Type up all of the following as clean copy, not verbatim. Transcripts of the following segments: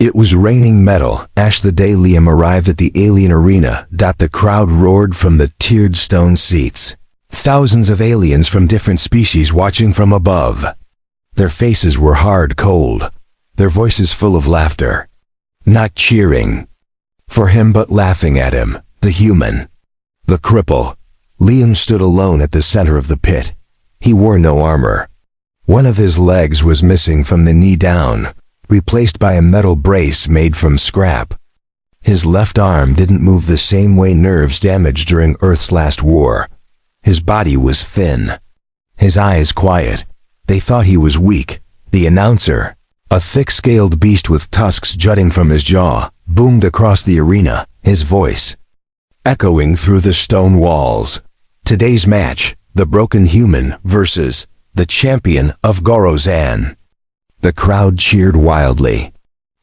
It was raining metal ash the day Liam arrived at the alien arena. The crowd roared from the tiered stone seats. Thousands of aliens from different species watching from above. Their faces were hard cold, their voices full of laughter. Not cheering for him but laughing at him, the human. The cripple. Liam stood alone at the center of the pit. He wore no armor. One of his legs was missing from the knee down, replaced by a metal brace made from scrap. His left arm didn't move the same way nerves damaged during Earth's last war. His body was thin. His eyes quiet. They thought he was weak. The announcer, a thick-scaled beast with tusks jutting from his jaw, boomed across the arena, his voice echoing through the stone walls. Today's match, the broken human versus the champion of Gorozan. The crowd cheered wildly.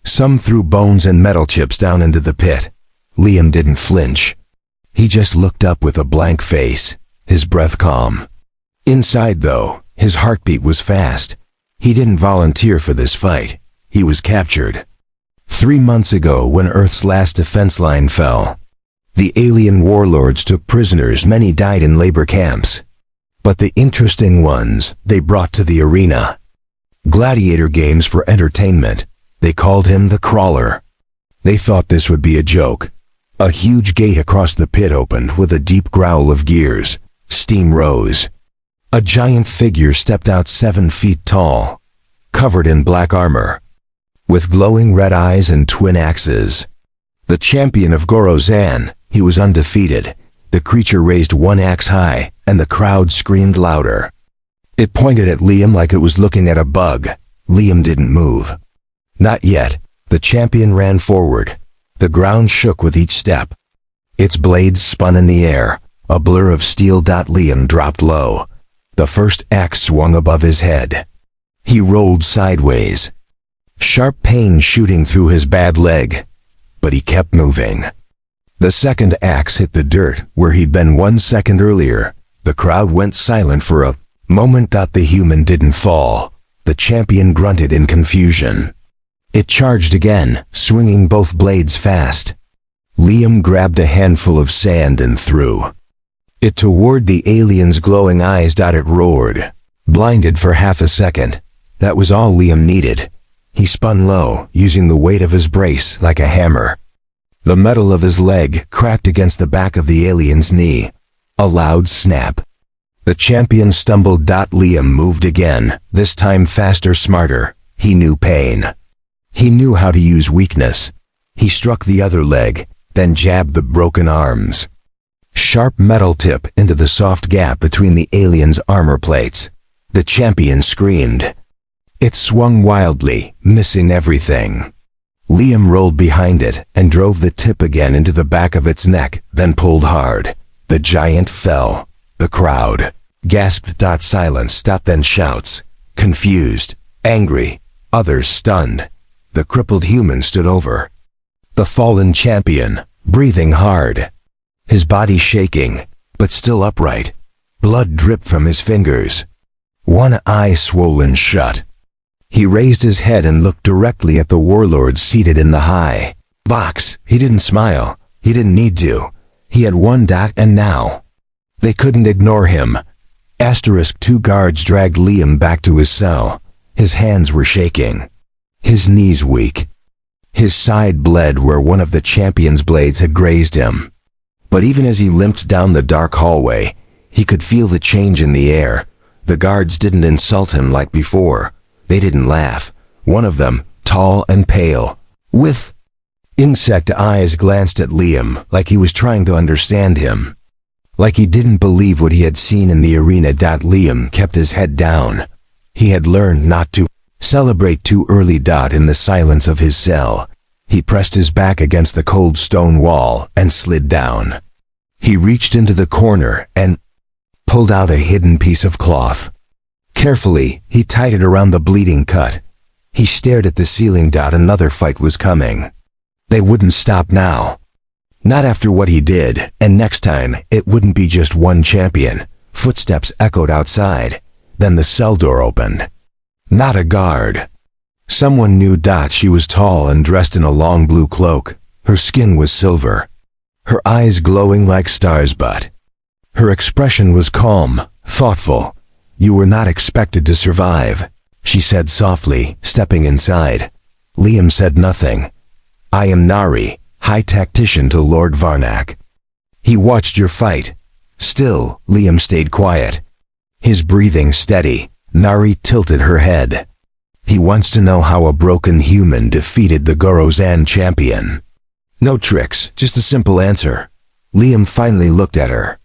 Some threw bones and metal chips down into the pit. Liam didn't flinch. He just looked up with a blank face, his breath calm. Inside, though, his heartbeat was fast. He didn't volunteer for this fight. He was captured. 3 months ago, when Earth's last defense line fell, the alien warlords took prisoners. Many died in labor camps. But the interesting ones they brought to the arena. Gladiator games for entertainment. They called him the Crawler. They thought this would be a joke. A huge gate across the pit opened with a deep growl of gears. Steam rose. A giant figure stepped out 7 feet tall, covered in black armor, with glowing red eyes and twin axes. The champion of Gorozan. He was undefeated. The creature raised one axe high, and the crowd screamed louder. It pointed at Liam like it was looking at a bug. Liam didn't move. Not yet. The champion ran forward. The ground shook with each step. Its blades spun in the air, a blur of steel. Liam dropped low. The first axe swung above his head. He rolled sideways, sharp pain shooting through his bad leg. But he kept moving. The second axe hit the dirt where he'd been 1 second earlier. The crowd went silent for a moment. The human didn't fall. The champion grunted in confusion. It charged again, swinging both blades fast. Liam grabbed a handful of sand and threw it toward the alien's glowing eyes. It roared, blinded for half a second. That was all Liam needed. He spun low, using the weight of his brace like a hammer. The metal of his leg cracked against the back of the alien's knee. A loud snap. The champion stumbled. Liam moved again, this time faster, smarter. He knew pain. He knew how to use weakness. He struck the other leg, then jabbed the broken arms. Sharp metal tip into the soft gap between the alien's armor plates. The champion screamed. It swung wildly, missing everything. Liam rolled behind it and drove the tip again into the back of its neck, then pulled hard. The giant fell. The crowd gasped. Silence. Then shouts. Confused, angry, others stunned. The crippled human stood over the fallen champion, breathing hard. His body shaking, but still upright. Blood dripped from his fingers. One eye swollen shut. He raised his head and looked directly at the warlords seated in the high box. He didn't smile. He didn't need to. He had won. And now they couldn't ignore him. 2 guards dragged Liam back to his cell. His hands were shaking. His knees weak. His side bled where one of the champion's blades had grazed him. But even as he limped down the dark hallway, he could feel the change in the air. The guards didn't insult him like before. They didn't laugh. One of them, tall and pale, with insect eyes, glanced at Liam like he was trying to understand him. Like he didn't believe what he had seen in the arena. Liam kept his head down. He had learned not to celebrate too early. In the silence of his cell, he pressed his back against the cold stone wall and slid down. He reached into the corner and pulled out a hidden piece of cloth. Carefully, he tied it around the bleeding cut. He stared at the ceiling. Another fight was coming. They wouldn't stop now. Not after what he did, and next time, it wouldn't be just one champion. Footsteps echoed outside. Then the cell door opened. Not a guard. Someone knew. She was tall and dressed in a long blue cloak. Her skin was silver, her eyes glowing like stars, but her expression was calm, thoughtful. "You were not expected to survive," she said softly, stepping inside. Liam said nothing. "I am Nari, High Tactician to Lord Varnak. He watched your fight." Still, Liam stayed quiet, his breathing steady. Nari tilted her head. "He wants to know how a broken human defeated the Gorozan champion." No tricks, just a simple answer. Liam finally looked at her.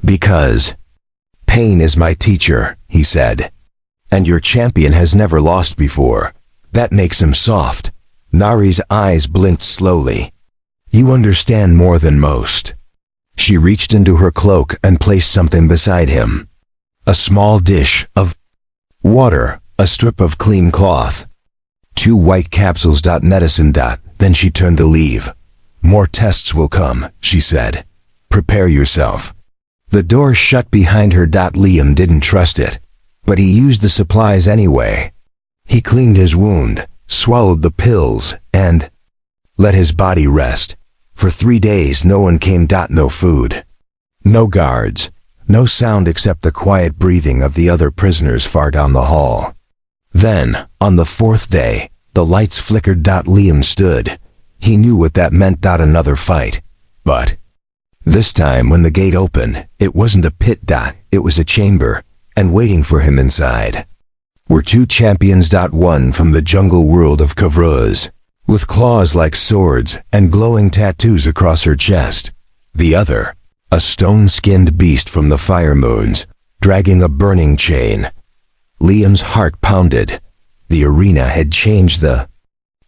"Because pain is my teacher," he said. "And your champion has never lost before. That makes him soft." Nari's eyes blinked slowly. "You understand more than most." She reached into her cloak and placed something beside him. A small dish of water, a strip of clean cloth, 2 white capsules. Medicine. Then she turned to leave. "More tests will come," she said. "Prepare yourself." The door shut behind her. Liam didn't trust it, but he used the supplies anyway. He cleaned his wound, swallowed the pills, and let his body rest. For 3 days no one came. No food, no guards, no sound except the quiet breathing of the other prisoners far down the hall. Then, on the 4th day, the lights flickered. Liam stood. He knew what that meant. Another fight. But this time when the gate opened, it wasn't a pit. It was a chamber, and waiting for him inside were 2 champions. One from the jungle world of Carves, with claws like swords and glowing tattoos across her chest. The other, a stone-skinned beast from the fire moons, dragging a burning chain. Liam's heart pounded. The arena had changed the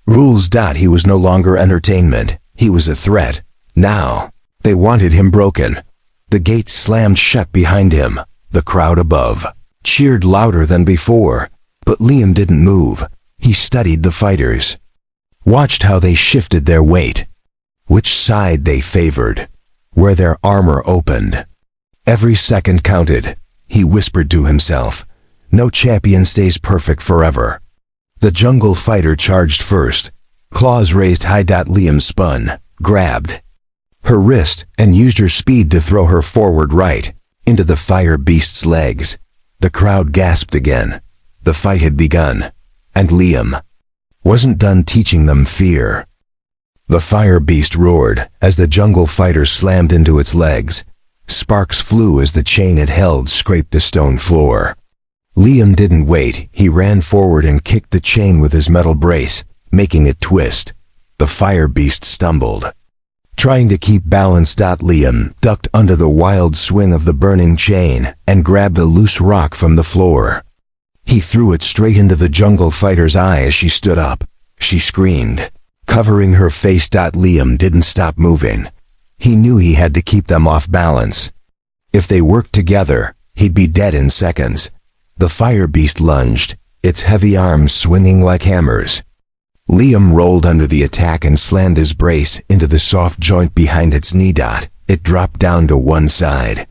rules. He was no longer entertainment. He was a threat. Now, they wanted him broken. The gate slammed shut behind him. The crowd above cheered louder than before, but Liam didn't move. He studied the fighters, watched how they shifted their weight, which side they favored, where their armor opened. Every second counted. He whispered to himself, "No champion stays perfect forever." The jungle fighter charged first, claws raised high. Liam spun, grabbed her wrist, and used her speed to throw her forward right into the fire beast's legs. The crowd gasped again. The fight had begun, and Liam wasn't done teaching them fear. The fire beast roared as the jungle fighter slammed into its legs. Sparks flew as the chain it held scraped the stone floor. Liam didn't wait. He ran forward and kicked the chain with his metal brace, making it twist. The fire beast stumbled, trying to keep balance. Liam ducked under the wild swing of the burning chain and grabbed a loose rock from the floor. He threw it straight into the jungle fighter's eye as she stood up. She screamed, covering her face. Liam didn't stop moving. He knew he had to keep them off balance. If they worked together, he'd be dead in seconds. The fire beast lunged, its heavy arms swinging like hammers. Liam rolled under the attack and slammed his brace into the soft joint behind its knee. It dropped down to one side.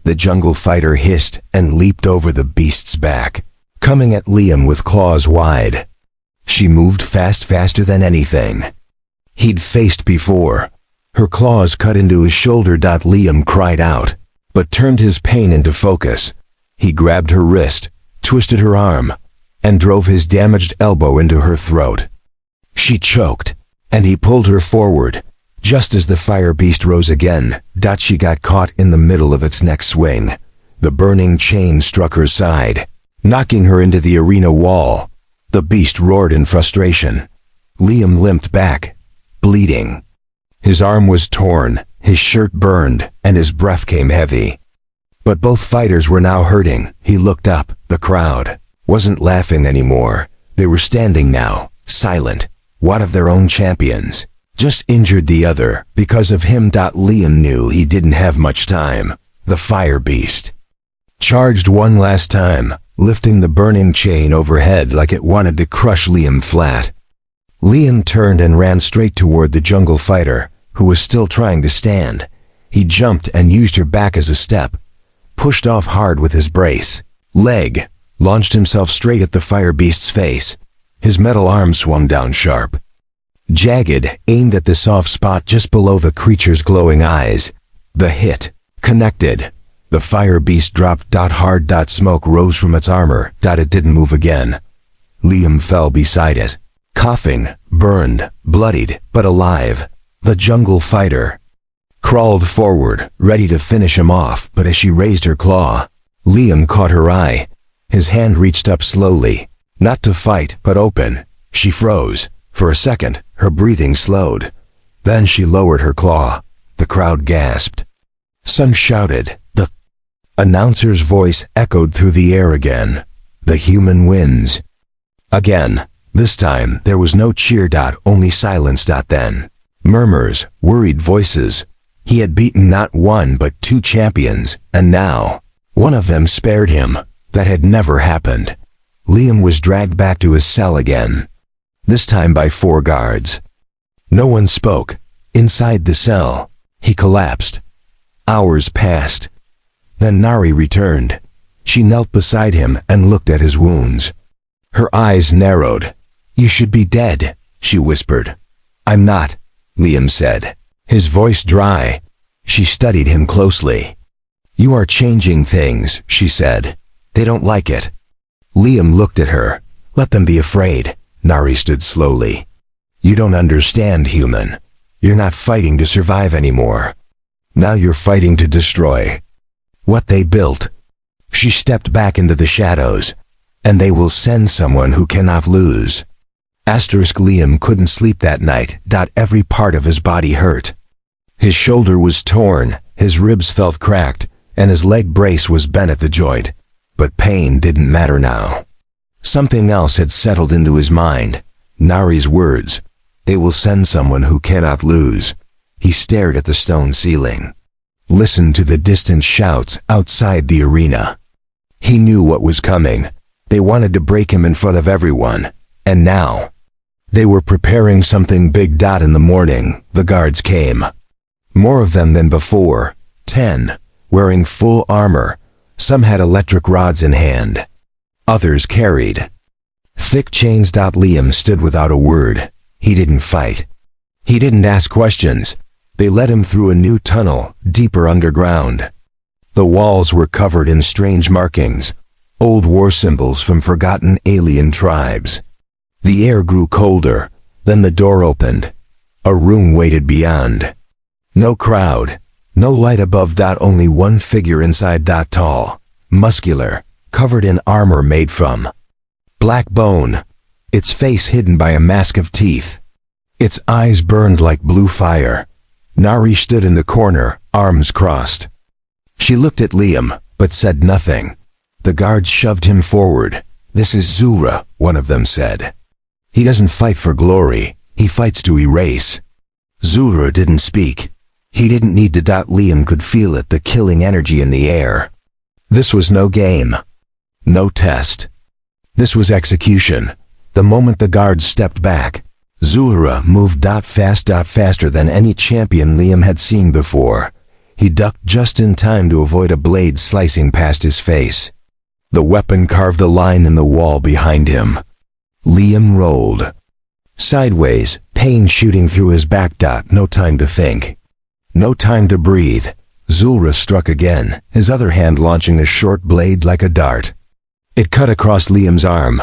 The jungle fighter hissed and leaped over the beast's back, coming at Liam with claws wide. She moved faster than anything he'd faced before. Her claws cut into his shoulder. Liam cried out, but turned his pain into focus. He grabbed her wrist, twisted her arm, and drove his damaged elbow into her throat. She choked, and he pulled her forward. Just as the fire beast rose again, she got caught in the middle of its next swing. The burning chain struck her side, knocking her into the arena wall. The beast roared in frustration. Liam limped back, bleeding. His arm was torn, his shirt burned, and his breath came heavy. But both fighters were now hurting. He looked up. The crowd wasn't laughing anymore. They were standing now, silent. One of their own champions just injured the other. Because of him. Liam knew he didn't have much time. The fire beast charged one last time, lifting the burning chain overhead like it wanted to crush Liam flat. Liam turned and ran straight toward the jungle fighter, who was still trying to stand. He jumped and used her back as a step, pushed off hard with his brace. Leg, launched himself straight at the fire beast's face. His metal arm swung down sharp, jagged, aimed at the soft spot just below the creature's glowing eyes. The hit connected. The fire beast dropped. Hard. Smoke rose from its armor. It didn't move again. Liam fell beside it, coughing, burned, bloodied, but alive. The jungle fighter crawled forward, ready to finish him off, but as she raised her claw, Liam caught her eye. His hand reached up slowly, not to fight, but open. She froze. For a second, her breathing slowed. Then she lowered her claw. The crowd gasped. Some shouted. The announcer's voice echoed through the air again. The human wins. Again. This time, there was no cheer. Only silence. Then murmurs, worried voices. He had beaten not one but two champions, and now one of them spared him. That had never happened. Liam was dragged back to his cell again, this time by 4 guards. No one spoke. Inside the cell, he collapsed. Hours passed. Then Nari returned. She knelt beside him and looked at his wounds. Her eyes narrowed. "You should be dead," she whispered. "I'm not," Liam said, his voice dry. She studied him closely. "You are changing things," she said. "They don't like it." Liam looked at her. "Let them be afraid." Nari stood slowly. "You don't understand, human. You're not fighting to survive anymore. Now you're fighting to destroy what they built." She stepped back into the shadows. "And they will send someone who cannot lose." Liam couldn't sleep that night. Every part of his body hurt. His shoulder was torn, his ribs felt cracked, and his leg brace was bent at the joint. But pain didn't matter now. Something else had settled into his mind. Nari's words. They will send someone who cannot lose. He stared at the stone ceiling, listened to the distant shouts outside the arena. He knew what was coming. They wanted to break him in front of everyone. And now, they were preparing something big. In the morning, the guards came. More of them than before. 10, wearing full armor. Some had electric rods in hand. Others carried thick chains. Liam stood without a word. He didn't fight. He didn't ask questions. They led him through a new tunnel, deeper underground. The walls were covered in strange markings, old war symbols from forgotten alien tribes. The air grew colder. Then the door opened. A room waited beyond. No crowd. No light above. Only one figure inside. Tall, muscular, covered in armor made from black bone. Its face hidden by a mask of teeth. Its eyes burned like blue fire. Nari stood in the corner, arms crossed. She looked at Liam, but said nothing. The guards shoved him forward. "This is Zulra," one of them said. "He doesn't fight for glory. He fights to erase." Zulra didn't speak. He didn't need to. Liam could feel it, the killing energy in the air. This was no game. No test. This was execution. The moment the guards stepped back, Zulra moved faster than any champion Liam had seen before. He ducked just in time to avoid a blade slicing past his face. The weapon carved a line in the wall behind him. Liam rolled sideways, pain shooting through his back. No time to think. No time to breathe. Zulra struck again, his other hand launching a short blade like a dart. It cut across Liam's arm.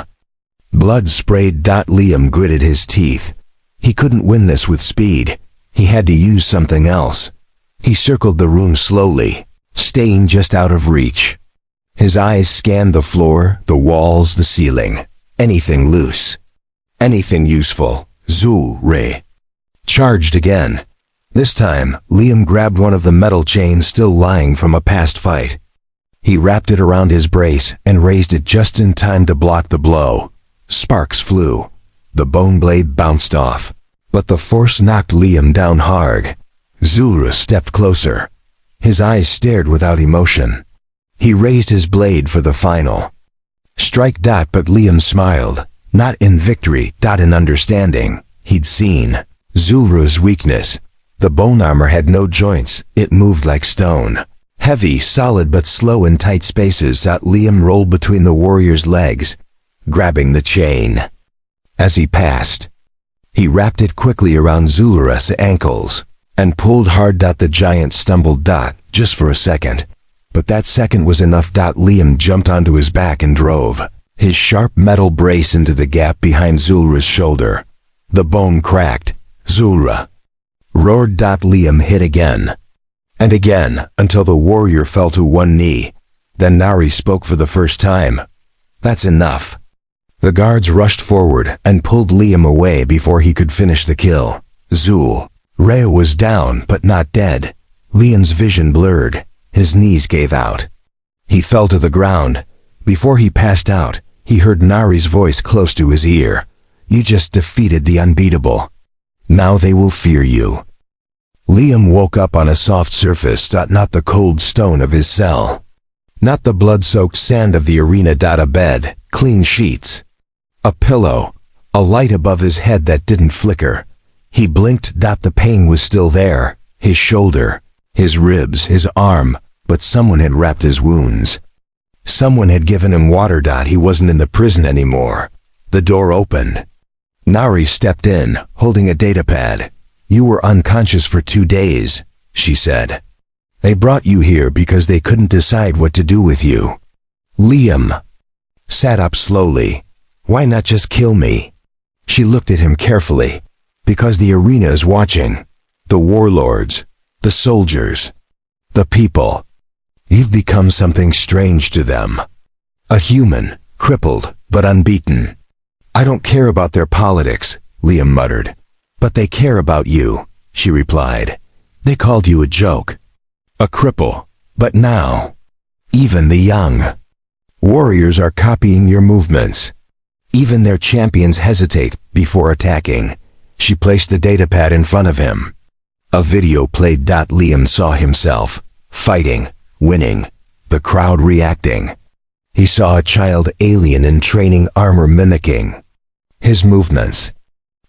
Blood sprayed. Liam gritted his teeth. He couldn't win this with speed. He had to use something else. He circled the room slowly, staying just out of reach. His eyes scanned the floor, the walls, the ceiling. Anything loose. Anything useful. Zulra charged again. This time, Liam grabbed one of the metal chains still lying from a past fight. He wrapped it around his brace and raised it just in time to block the blow. Sparks flew. The bone blade bounced off, but the force knocked Liam down hard. Zulra stepped closer. His eyes stared without emotion. He raised his blade for the final strike. But Liam smiled, not in victory, in understanding. He'd seen Zulra's weakness. The bone armor had no joints. It moved like stone. Heavy, solid, but slow in tight spaces. Liam rolled between the warrior's legs, grabbing the chain. As he passed, he wrapped it quickly around Zulara's ankles and pulled hard. The giant stumbled. Just for a second. But that second was enough. Liam jumped onto his back and drove his sharp metal brace into the gap behind Zulara's shoulder. The bone cracked. Zulra roared. Liam hit again and again until the warrior fell to one knee. Then Nari spoke for the first time. "That's enough." The guards rushed forward and pulled Liam away before he could finish the kill. Zulra was down but not dead. Liam's vision blurred. His knees gave out. He fell to the ground. Before he passed out, he heard Nari's voice close to his ear. "You just defeated the unbeatable. Now they will fear you." Liam woke up on a soft surface. Not the cold stone of his cell. Not the blood-soaked sand of the arena. A bed, clean sheets, a pillow, a light above his head that didn't flicker. He blinked. The pain was still there. His shoulder, his ribs, his arm, but someone had wrapped his wounds. Someone had given him water. He wasn't in the prison anymore. The door opened. Nari stepped in, holding a datapad. "You were unconscious for 2 days, she said. "They brought you here because they couldn't decide what to do with you." Liam sat up slowly. "Why not just kill me?" She looked at him carefully. "Because the arena is watching. The warlords, the soldiers, the people. You've become something strange to them. A human, crippled, but unbeaten." "I don't care about their politics," Liam muttered. "But they care about you," she replied. "They called you a joke. A cripple. But now, even the young warriors are copying your movements. Even their champions hesitate before attacking." She placed the datapad in front of him. A video played. Liam saw himself fighting, winning, the crowd reacting. He saw a child alien in training armor mimicking his movements.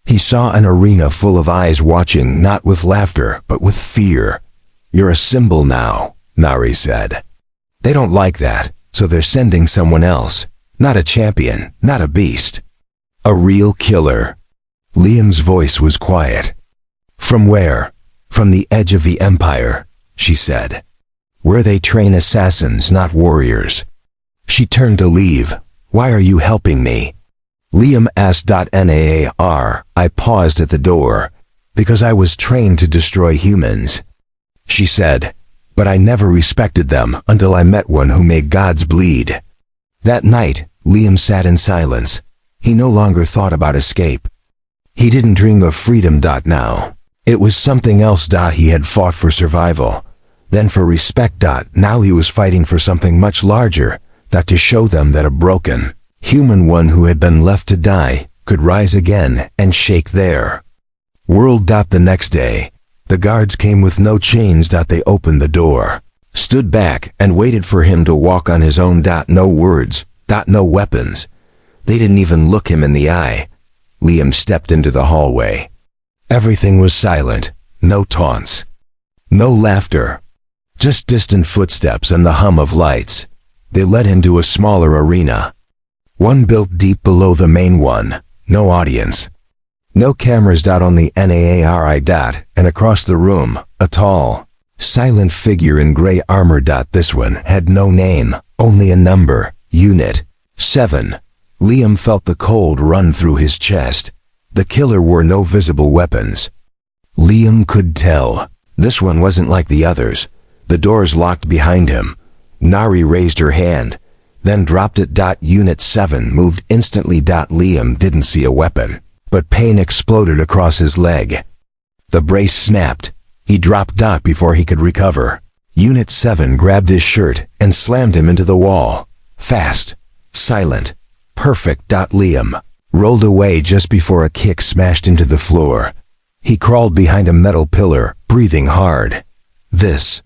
He saw an arena full of eyes watching, not with laughter, but with fear. "You're a symbol now," Nari said. "They don't like that, so they're sending someone else. Not a champion, not a beast. A real killer." Liam's voice was quiet. "From where?" "From the edge of the Empire," she said. "Where they train assassins, not warriors." She turned to leave. "Why are you helping me?" Liam asked. "Nar." I paused at the door. "Because I was trained to destroy humans," she said. "But I never respected them until I met one who made gods bleed." That night, Liam sat in silence. He no longer thought about escape. He didn't dream of freedom. Now. It was something else. He had fought for survival, then for respect. Now he was fighting for something much larger, to show them that a broken, human one who had been left to die could rise again and shake their world. The next day, the guards came with no chains. They opened the door, stood back, and waited for him to walk on his own. No words, no weapons. They didn't even look him in the eye. Liam stepped into the hallway. Everything was silent. No taunts, no laughter, just distant footsteps and the hum of lights. They led him to a smaller arena, one built deep below the main one. No audience, no cameras. On the Nari. And across the room, a tall, silent figure in gray armor. This one had no name, only a number, Unit 7. Liam felt the cold run through his chest. The killer wore no visible weapons. Liam could tell this one wasn't like the others. The doors locked behind him. Nari raised her hand, then dropped it. Unit 7 moved instantly. Liam didn't see a weapon, but pain exploded across his leg. The brace snapped. He dropped. Before he could recover, Unit 7 grabbed his shirt and slammed him into the wall. Fast, silent, perfect. Liam rolled away just before a kick smashed into the floor. He crawled behind a metal pillar, breathing hard. This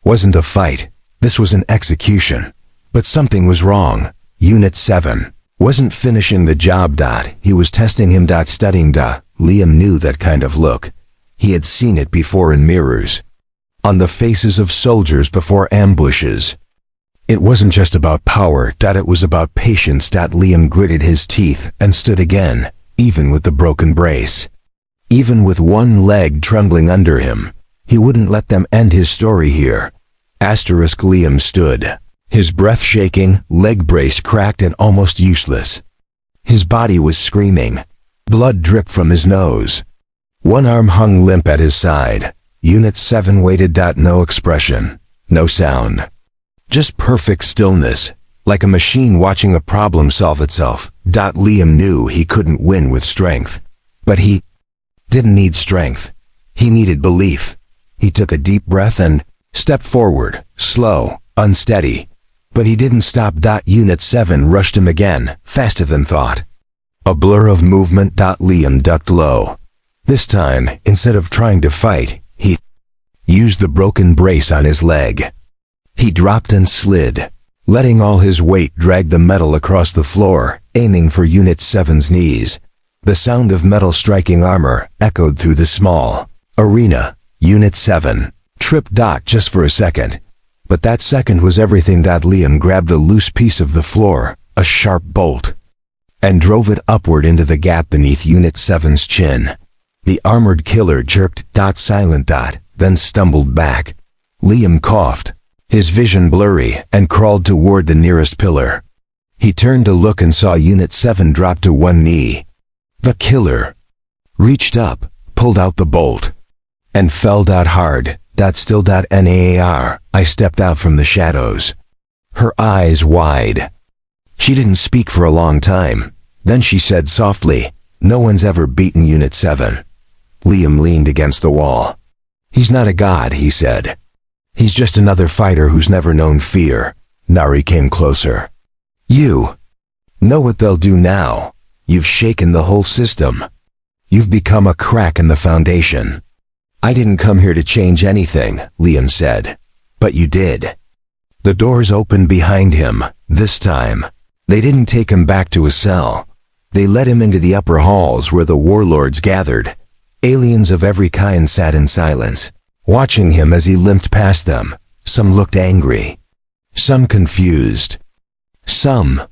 wasn't a fight. This was an execution. But something was wrong. Unit 7 wasn't finishing the job. He was testing him. Studying. Liam knew that kind of look. He had seen it before in mirrors, on the faces of soldiers before ambushes. It wasn't just about power. It was about patience. Liam gritted his teeth and stood again. even with the broken brace. Even with one leg trembling under him, he wouldn't let them end his story here. Liam stood, his breath shaking, leg brace cracked and almost useless. His body was screaming. Blood dripped from his nose. One arm hung limp at his side. Unit 7 waited. No expression, no sound. Just perfect stillness, like a machine watching a problem solve itself. Liam knew he couldn't win with strength. But he didn't need strength. He needed belief. He took a deep breath and stepped forward, slow, unsteady. But he didn't stop. Unit 7 rushed him again, faster than thought. A blur of movement. Liam ducked low. This time, instead of trying to fight, he used the broken brace on his leg. He dropped and slid, letting all his weight drag the metal across the floor, aiming for Unit 7's knees. The sound of metal striking armor echoed through the small arena. Unit 7 tripped. Just for a second. But that second was everything. Liam grabbed a loose piece of the floor, a sharp bolt, and drove it upward into the gap beneath Unit 7's chin. The armored killer jerked. Silent. Then stumbled back. Liam coughed, his vision blurry, and crawled toward the nearest pillar. He turned to look and saw Unit 7 drop to one knee. The killer reached up, pulled out the bolt, and fell. Hard. Still. NAAR. I stepped out from the shadows. Her eyes wide. She didn't speak for a long time. Then she said softly, "No one's ever beaten Unit 7. Liam leaned against the wall. "He's not a god," he said. "He's just another fighter who's never known fear." Nari came closer. "You know what they'll do now. You've shaken the whole system. You've become a crack in the foundation." "I didn't come here to change anything," Liam said. "But you did." The doors opened behind him. This time, they didn't take him back to a cell. They led him into the upper halls where the warlords gathered. Aliens of every kind sat in silence, watching him as he limped past them. Some looked angry, some confused, some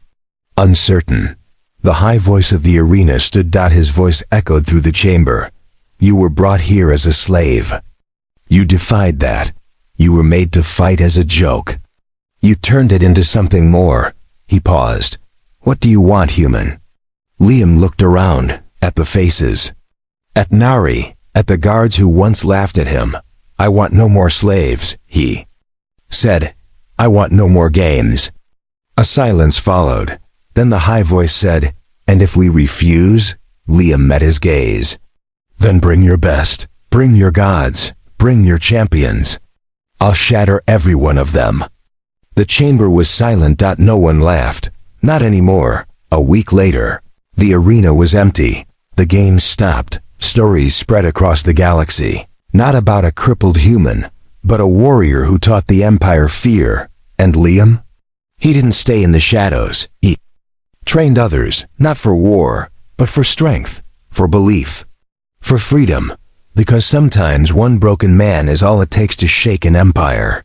uncertain. The high voice of the arena stood. His voice echoed through the chamber. "You were brought here as a slave. You defied that. You were made to fight as a joke. You turned it into something more." He paused. "What do you want, human?" Liam looked around, at the faces. At Nari, at the guards who once laughed at him. "I want no more slaves," he said. "I want no more games." A silence followed. Then the high voice said, "And if we refuse?" Liam met his gaze. "Then bring your best. Bring your gods. Bring your champions. I'll shatter every one of them." The chamber was silent. No one laughed. Not anymore. A week later, the arena was empty. The games stopped. Stories spread across the galaxy. Not about a crippled human, but a warrior who taught the Empire fear. And Liam? He didn't stay in the shadows. He trained others, not for war, but for strength, for belief, for freedom. Because sometimes one broken man is all it takes to shake an empire.